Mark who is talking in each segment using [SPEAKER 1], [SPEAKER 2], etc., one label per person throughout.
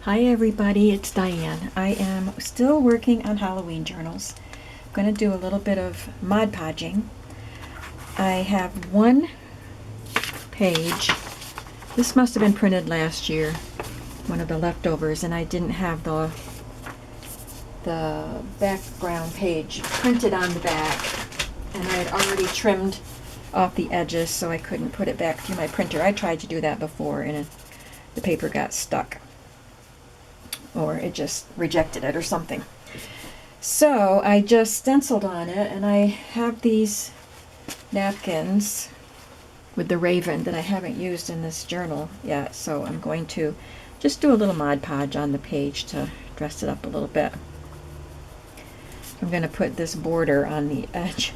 [SPEAKER 1] Hi everybody, it's Diane. I am still working on Halloween journals. I'm going to do a little bit of Mod Podging. I have one page. This must have been printed last year, one of the leftovers, and I didn't have the background page printed on the back, and I had already trimmed off the edges so I couldn't put it back through my printer. I tried to do that before and the paper got stuck, or it just rejected it or something. So I just stenciled on it, and I have these napkins with the raven that I haven't used in this journal yet, so I'm going to just do a little Mod Podge on the page to dress it up a little bit. I'm going to put this border on the edge.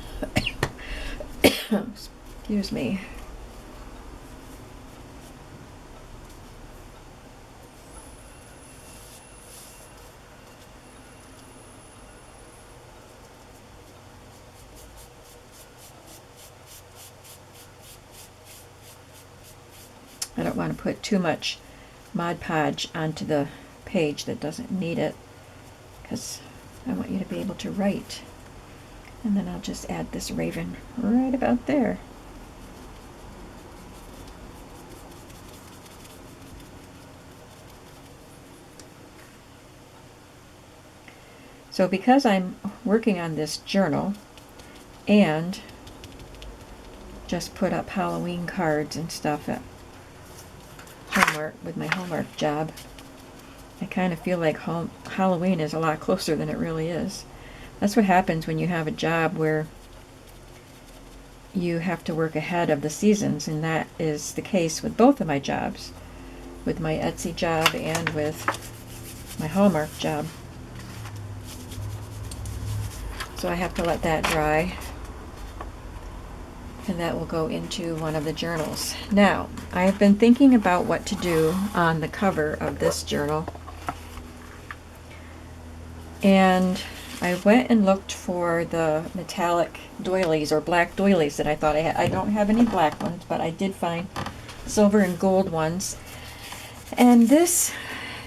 [SPEAKER 1] Excuse me. I don't want to put too much Mod Podge onto the page that doesn't need it, because I want you to be able to write. And then I'll just add this raven right about there. So because I'm working on this journal and just put up Halloween cards and stuff at homework with my homework job, I kind of feel like Halloween is a lot closer than it really is. That's what happens when you have a job where you have to work ahead of the seasons, and that is the case with both of my jobs, with my Etsy job and with my homework job. So I have to let that dry, and that will go into one of the journals. Now, I have been thinking about what to do on the cover of this journal, and I went and looked for the metallic doilies or black doilies that I thought I had. I don't have any black ones, but I did find silver and gold ones. And this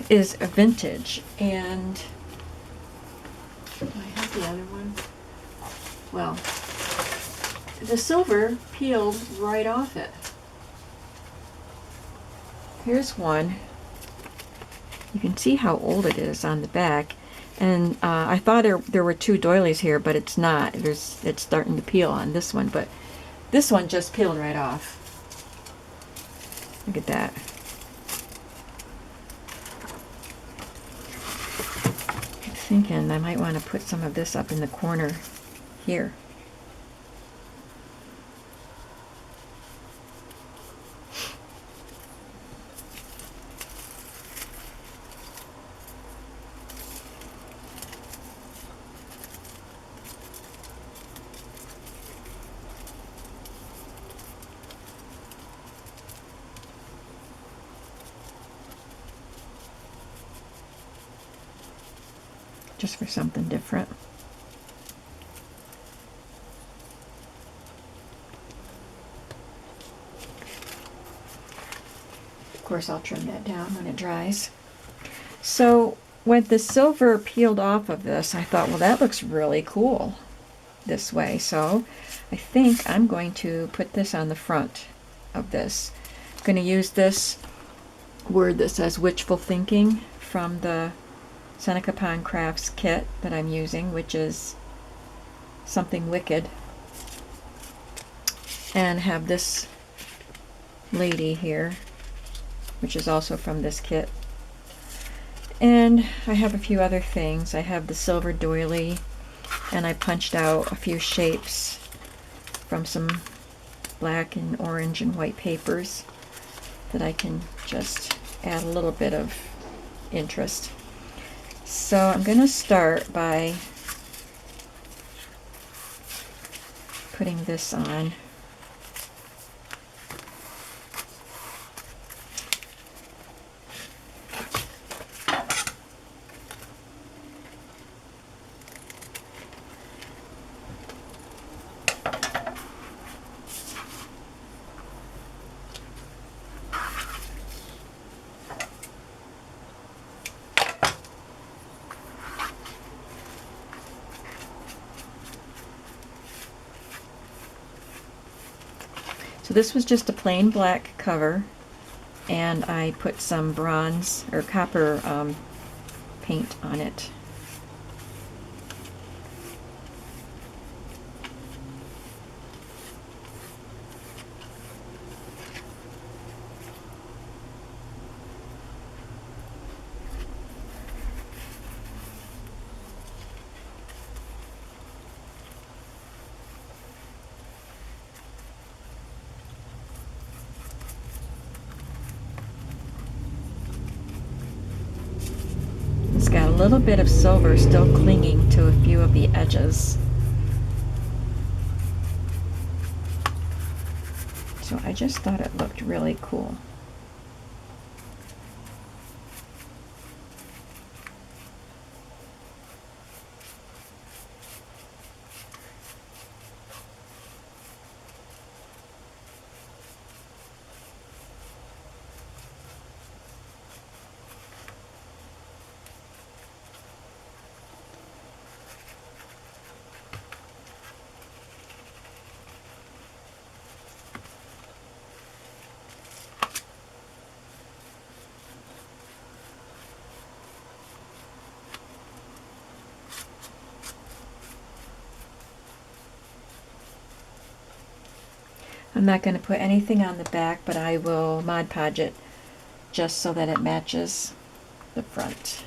[SPEAKER 1] is a vintage, and I have the other one. Well, the silver peeled right off it. Here's one. You can see how old it is on the back. And I thought there were two doilies here, but it's not. It's starting to peel on this one, but this one just peeled right off. Look at that. I'm thinking I might want to put some of this up in the corner here. Just for something different. Of course, I'll trim that down when it dries. So when the silver peeled off of this, I thought, well, that looks really cool this way. So I think I'm going to put this on the front of this. I'm going to use this word that says witchful thinking from the Seneca Pond Crafts kit that I'm using, which is something wicked, and have this lady here, which is also from this kit. And I have a few other things. I have the silver doily, and I punched out a few shapes from some black and orange and white papers that I can just add a little bit of interest. So I'm going to start by putting this on. this was just a plain black cover, and I put some bronze or copper paint on it. It's got a little bit of silver still clinging to a few of the edges. So I just thought it looked really cool. I'm not going to put anything on the back, but I will Mod Podge it just so that it matches the front.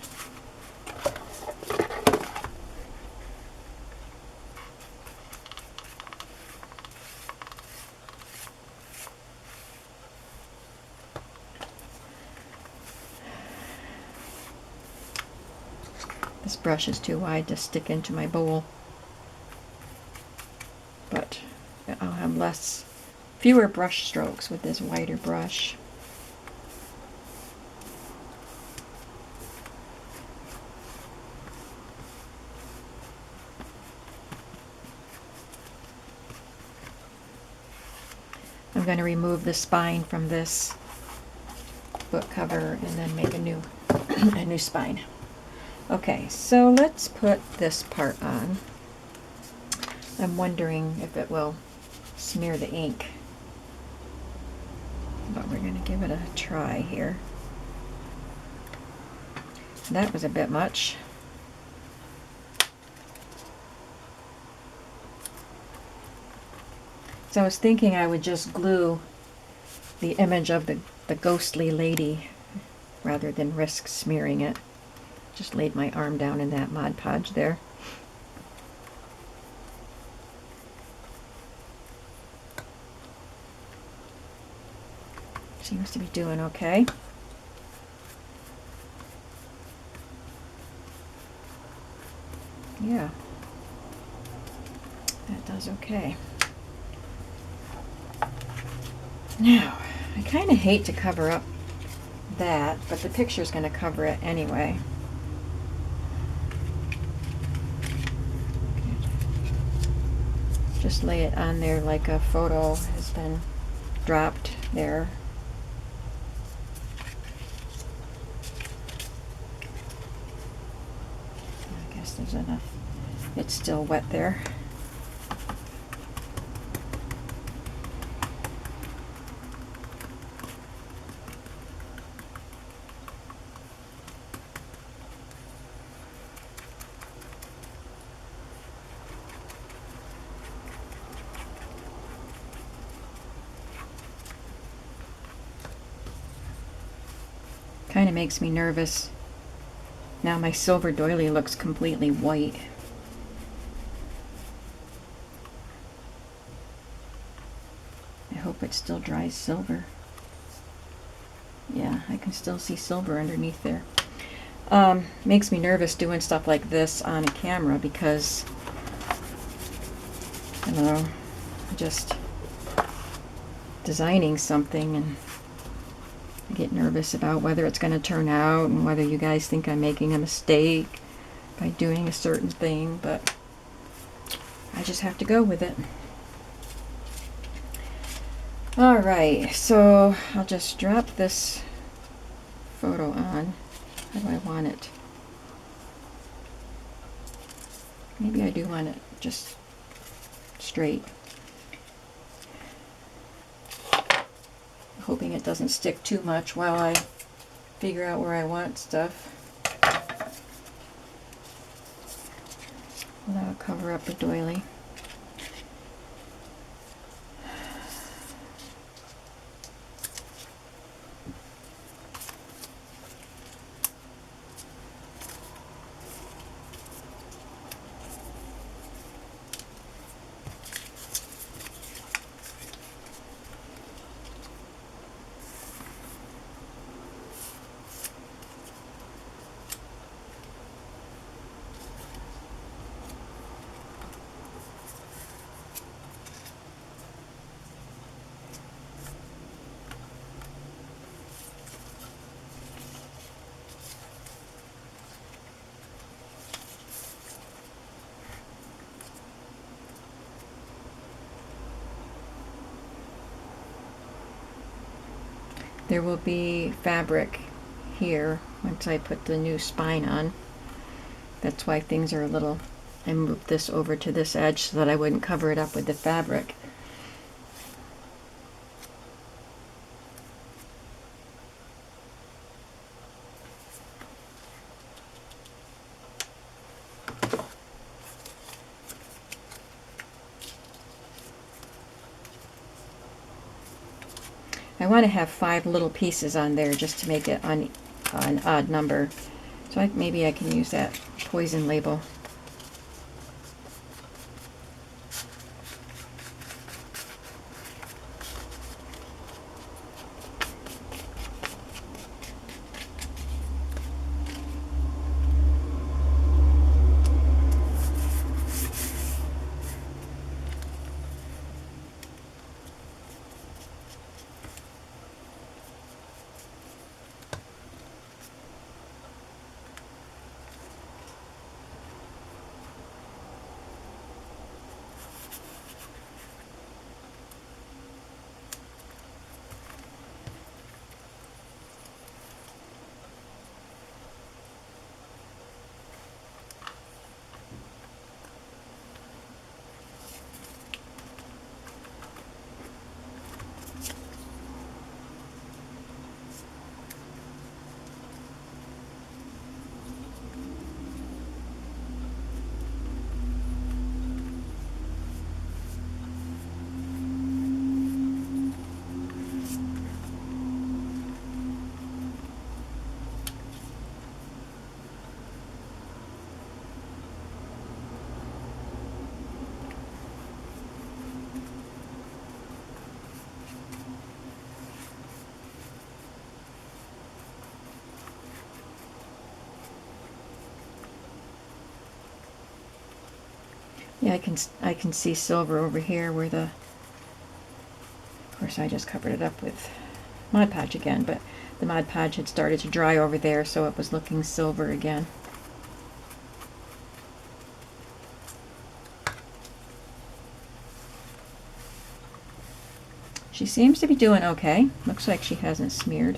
[SPEAKER 1] This brush is too wide to stick into my bowl, but I'll have fewer brush strokes with this wider brush. I'm going to remove the spine from this book cover and then make a new spine. Okay, so let's put this part on. I'm wondering if it will smear the ink, but we're going to give it a try here. That was a bit much. So I was thinking I would just glue the image of the ghostly lady rather than risk smearing it. Just laid my arm down in that Mod Podge there. Seems to be doing okay. Yeah, that does okay. Now, I kind of hate to cover up that, but the picture's going to cover it anyway. Just lay it on there like a photo has been dropped there. I guess there's enough. It's still wet there. Kind of makes me nervous. Now my silver doily looks completely white. I hope it still dries silver. Yeah, I can still see silver underneath there. Makes me nervous doing stuff like this on a camera because, I don't know, just designing something and I get nervous about whether it's going to turn out and whether you guys think I'm making a mistake by doing a certain thing, but I just have to go with it. Alright, so I'll just drop this photo on. How do I want it? Maybe I do want it just straight. hoping it doesn't stick too much while I figure out where I want stuff. And that'll cover up the doily. There will be fabric here once I put the new spine on. That's why things are a little, I moved this over to this edge so that I wouldn't cover it up with the fabric. I want to have 5 little pieces on there just to make it an odd number. So maybe I can use that poison label. Yeah, I can see silver over here where the, of course I just covered it up with Mod Podge again, but the Mod Podge had started to dry over there, so it was looking silver again. She seems to be doing okay. Looks like she hasn't smeared.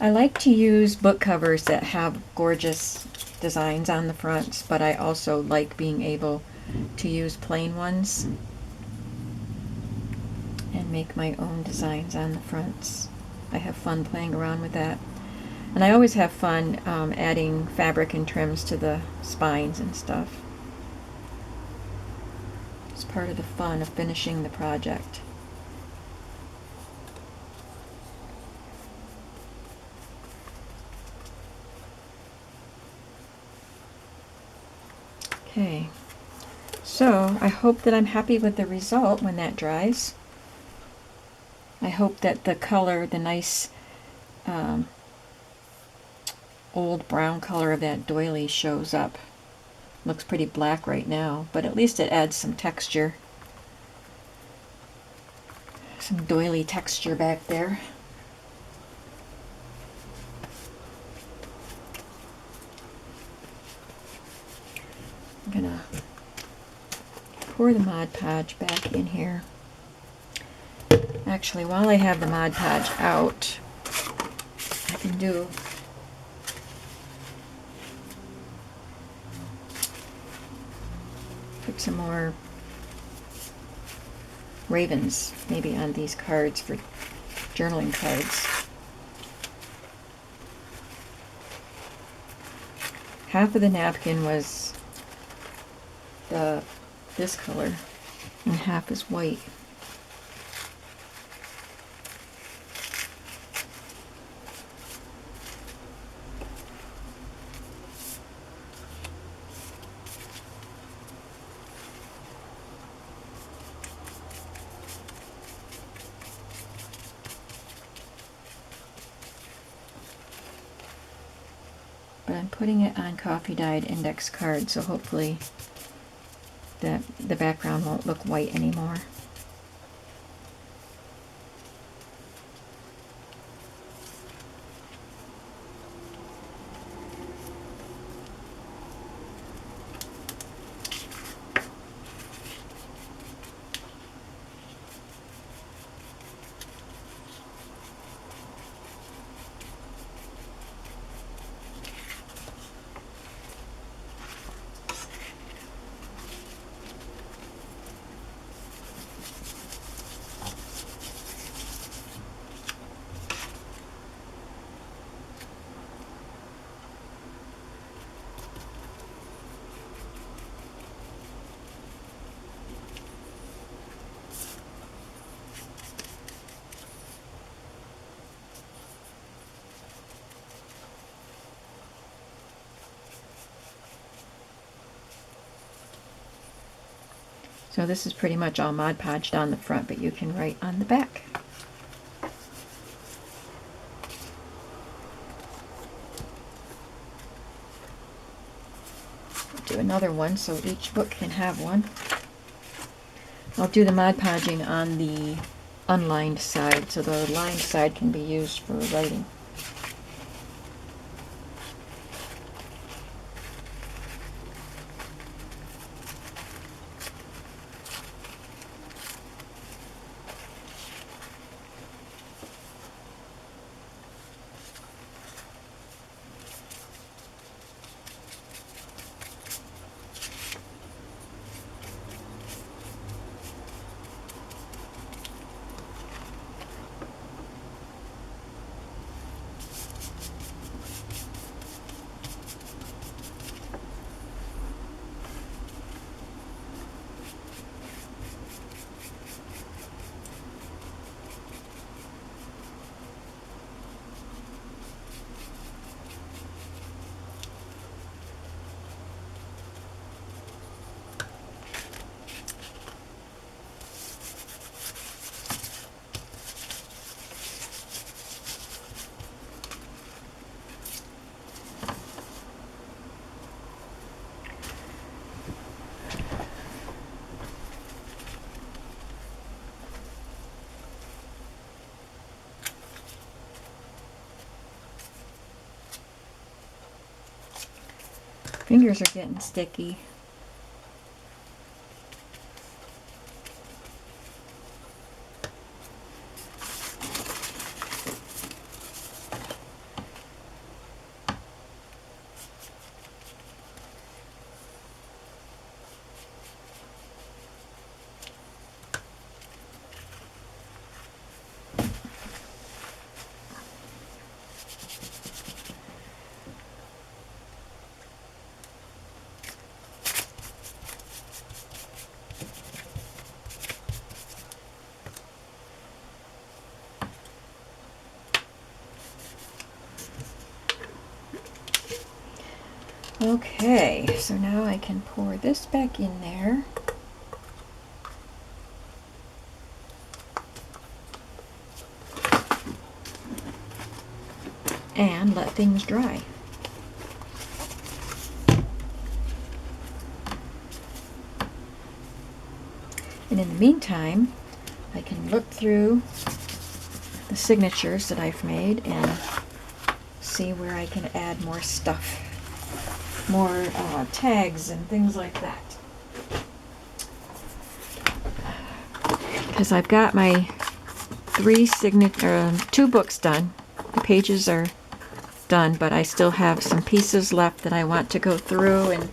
[SPEAKER 1] I like to use book covers that have gorgeous designs on the fronts, but I also like being able to use plain ones and make my own designs on the fronts. I have fun playing around with that. And I always have fun adding fabric and trims to the spines and stuff. It's part of the fun of finishing the project. Okay, so I hope that I'm happy with the result when that dries. I hope that the color, the nice old brown color of that doily shows up. Looks pretty black right now, but at least it adds some texture. Some doily texture back there. I'm gonna pour the Mod Podge back in here. Actually, while I have the Mod Podge out, can do. Put some more ravens maybe on these cards for journaling cards. Half of the napkin was this color and half is white. But I'm putting it on coffee dyed index card, so hopefully the background won't look white anymore. So this is pretty much all Mod Podged on the front, but you can write on the back. Do another one so each book can have one. I'll do the Mod Podging on the unlined side, so the lined side can be used for writing. Fingers are getting sticky. Okay, so now I can pour this back in there. And let things dry. And in the meantime, I can look through the signatures that I've made and see where I can add more stuff. More tags and things like that. Because I've got my 2 books done. The pages are done, but I still have some pieces left that I want to go through and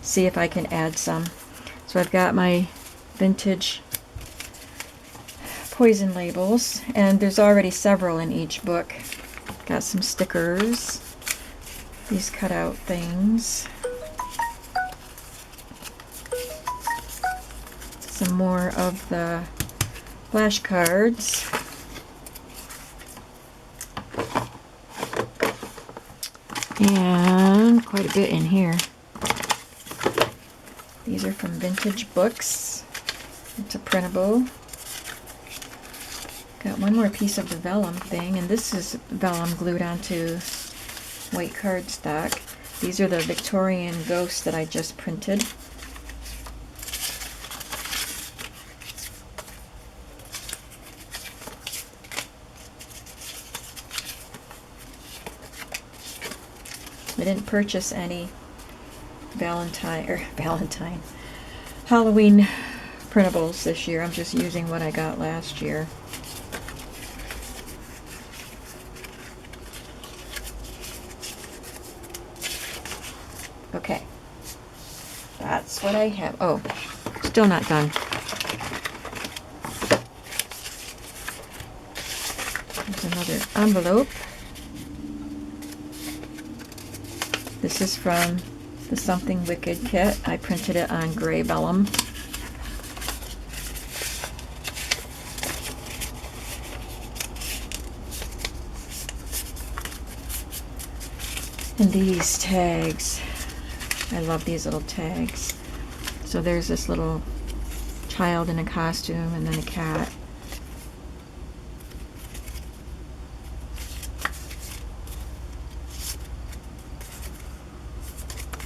[SPEAKER 1] see if I can add some. So I've got my vintage poison labels, and there's already several in each book. Got some stickers, these cutout things, some more of the flashcards, and quite a bit in here. These are from Vintage Books. It's a printable. Got one more piece of the vellum thing, and this is vellum glued onto white cardstock. These are the Victorian ghosts that I just printed. I didn't purchase any Halloween printables this year. I'm just using what I got last year. Okay, that's what I have. Oh, still not done. There's another envelope. This is from the Something Wicked kit. I printed it on gray vellum. And these tags. I love these little tags. So there's this little child in a costume and then a cat.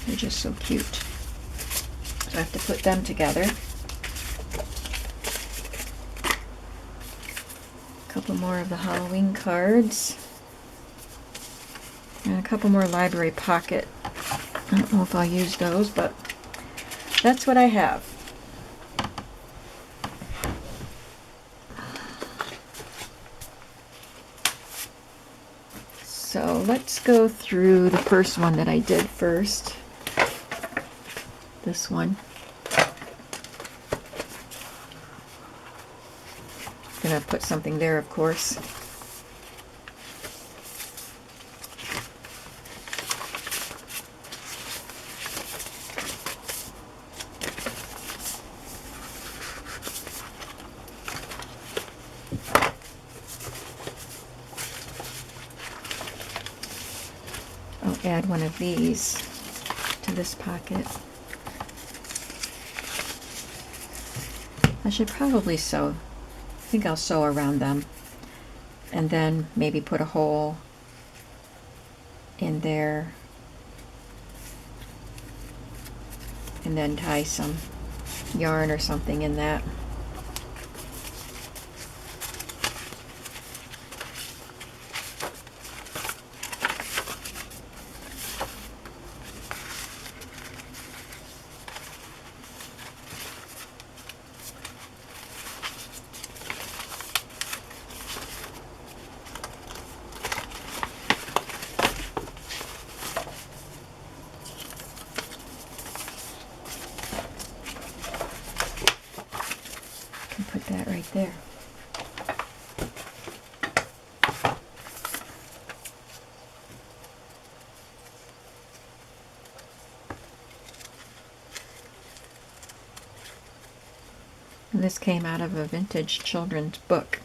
[SPEAKER 1] They're just so cute. So I have to put them together. A couple more of the Halloween cards. And a couple more library pocket. I don't know if I'll use those, but that's what I have. So let's go through the first one that I did first. This one. I'm gonna put something there, of course. I'll add one of these to this pocket. I should probably sew. I think I'll sew around them and then maybe put a hole in there and then tie some yarn or something in that. Put that right there. And this came out of a vintage children's book.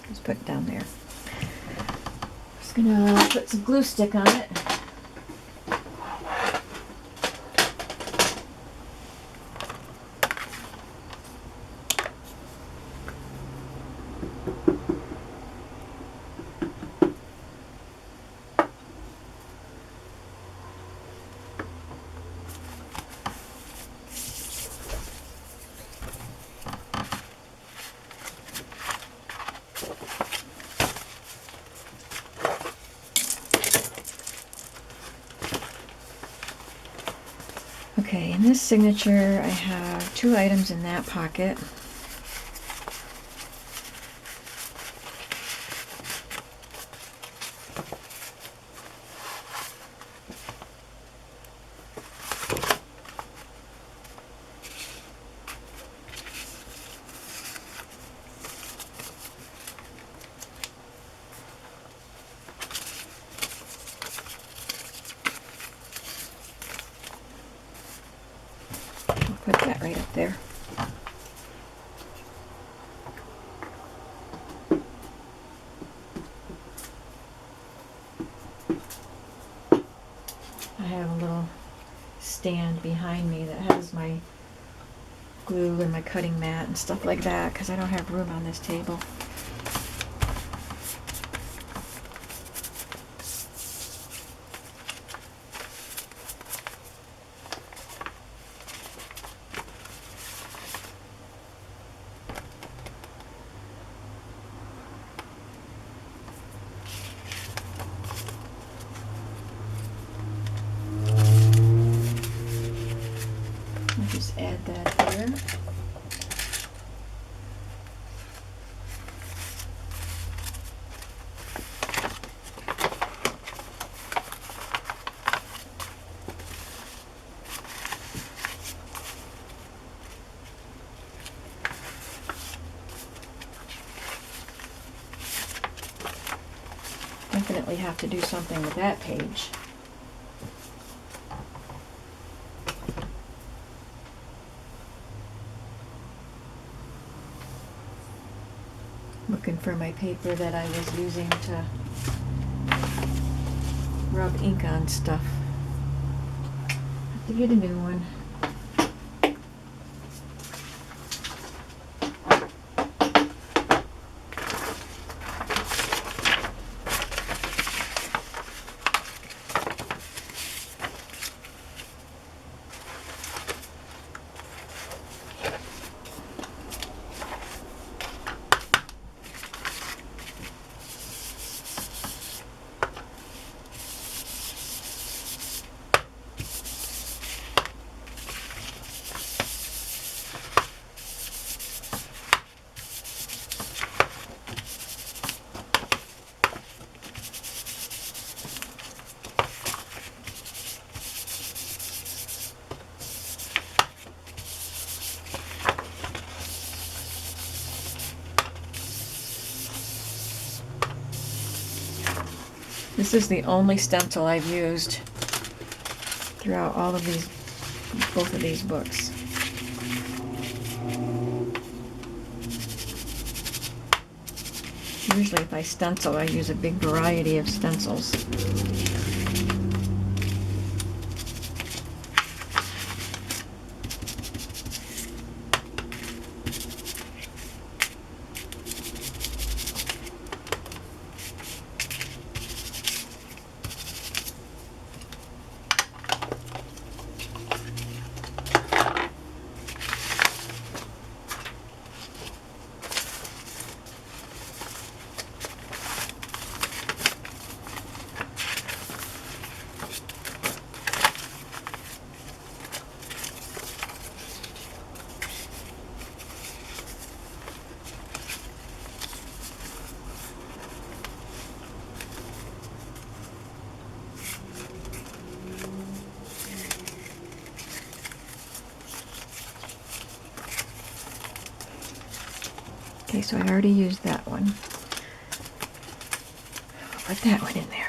[SPEAKER 1] Just put it down there. Just gonna put some glue stick on it. Okay, in this signature I have 2 items in that pocket. I have a little stand behind me that has my glue and my cutting mat and stuff like that because I don't have room on this table. I'll just add that here. Definitely have to do something with that page. Looking for my paper that I was using to rub ink on stuff. Have to get a new one. This is the only stencil I've used throughout all of these, both of these books. Usually if I stencil, I use a big variety of stencils. Okay, so I already used that one. I'll put that one in there.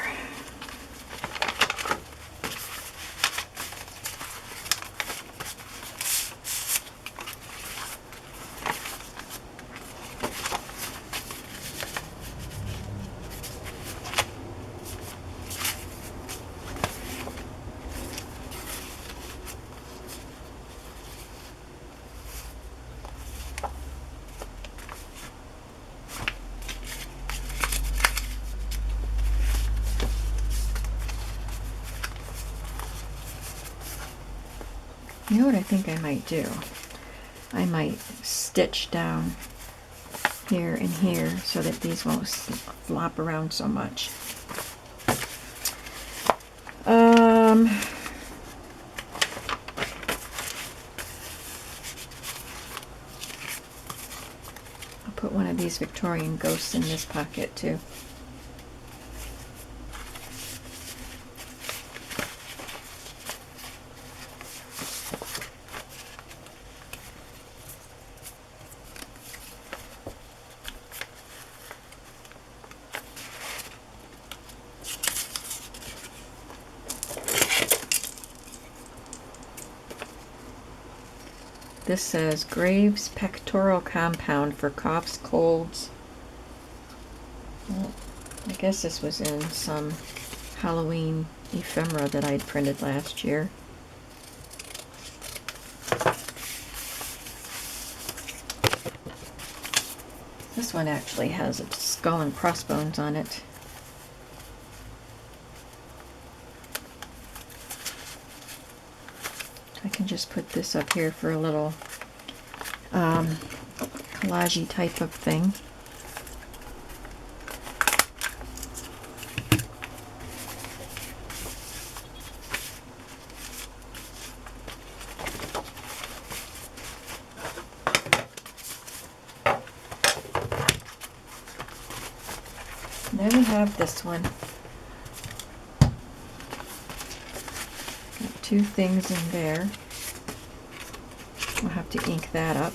[SPEAKER 1] You know what I think I might do? I might stitch down here and here so that these won't flop around so much. I'll put one of these Victorian ghosts in this pocket too. This says Graves pectoral compound for coughs, colds. Well, I guess this was in some Halloween ephemera that I'd printed last year. This one actually has a skull and crossbones on it. I can just put this up here for a little collage-y type of thing. And then we have this one. Got two things in there. I'll have to ink that up.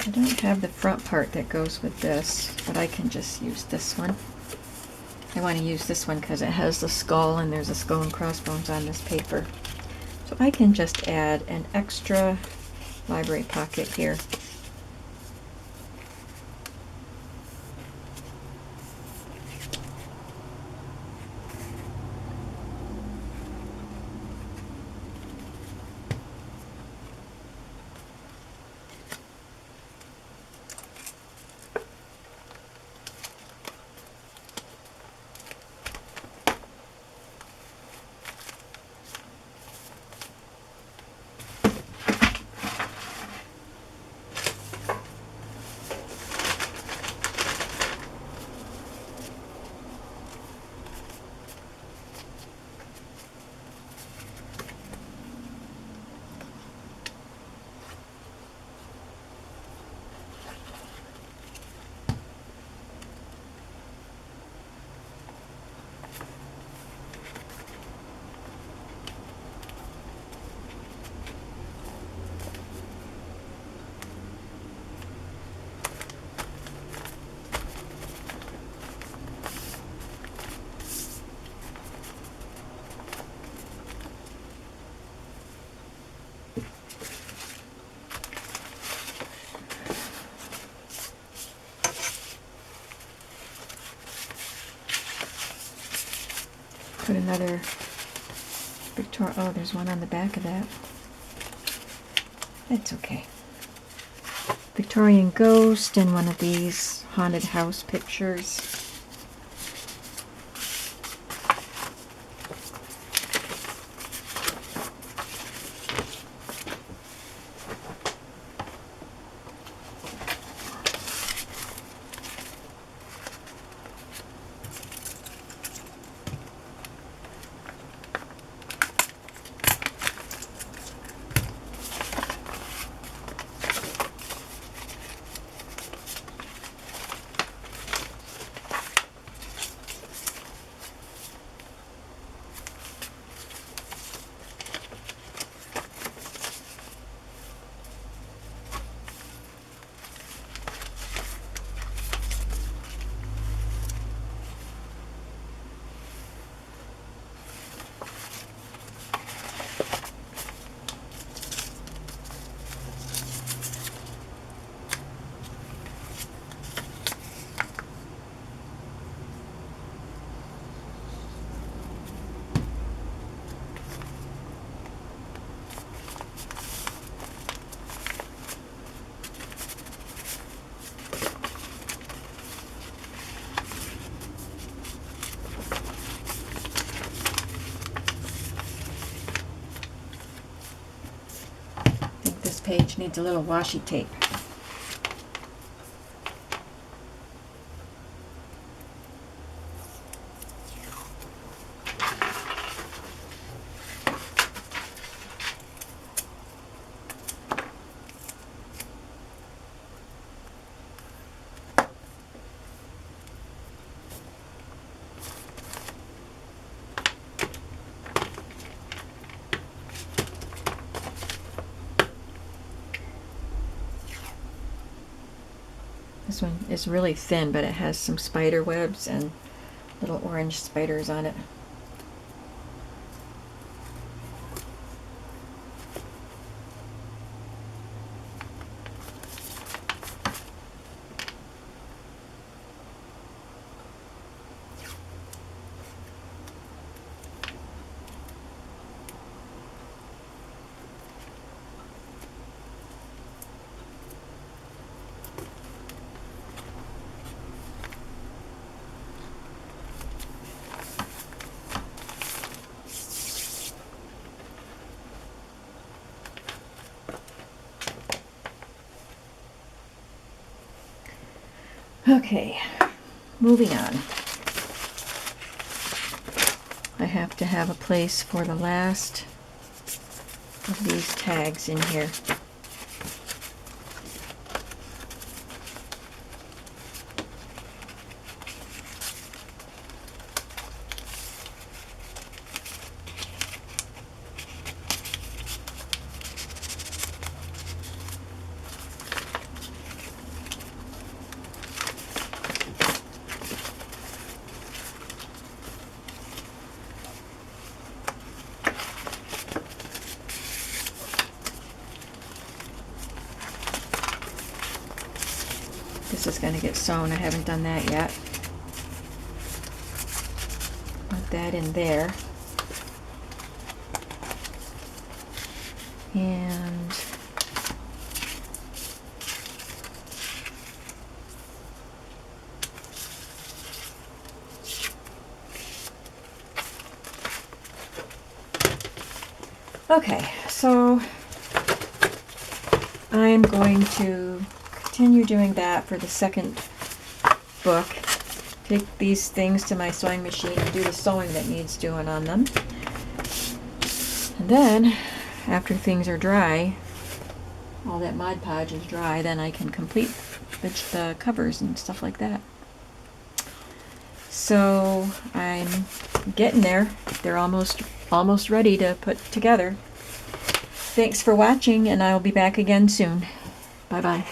[SPEAKER 1] I don't have the front part that goes with this, but I can just use this one. I want to use this one because it has the skull and there's a skull and crossbones on this paper. So I can just add an extra library pocket here. Put another Victoria. Oh, there's one on the back of that. It's okay. Victorian ghost and one of these haunted house pictures. Page needs a little washi tape. This one is really thin, but it has some spider webs and little orange spiders on it. Okay, moving on. I have to have a place for the last of these tags in here. This is going to get sewn. I haven't done that yet. Put that in there. And okay, so I'm going to continue doing that for the second book. Take these things to my sewing machine and do the sewing that needs doing on them. And then, after things are dry, all that Mod Podge is dry, then I can complete the covers and stuff like that. So I'm getting there. They're almost ready to put together. Thanks for watching, and I'll be back again soon. Bye-bye.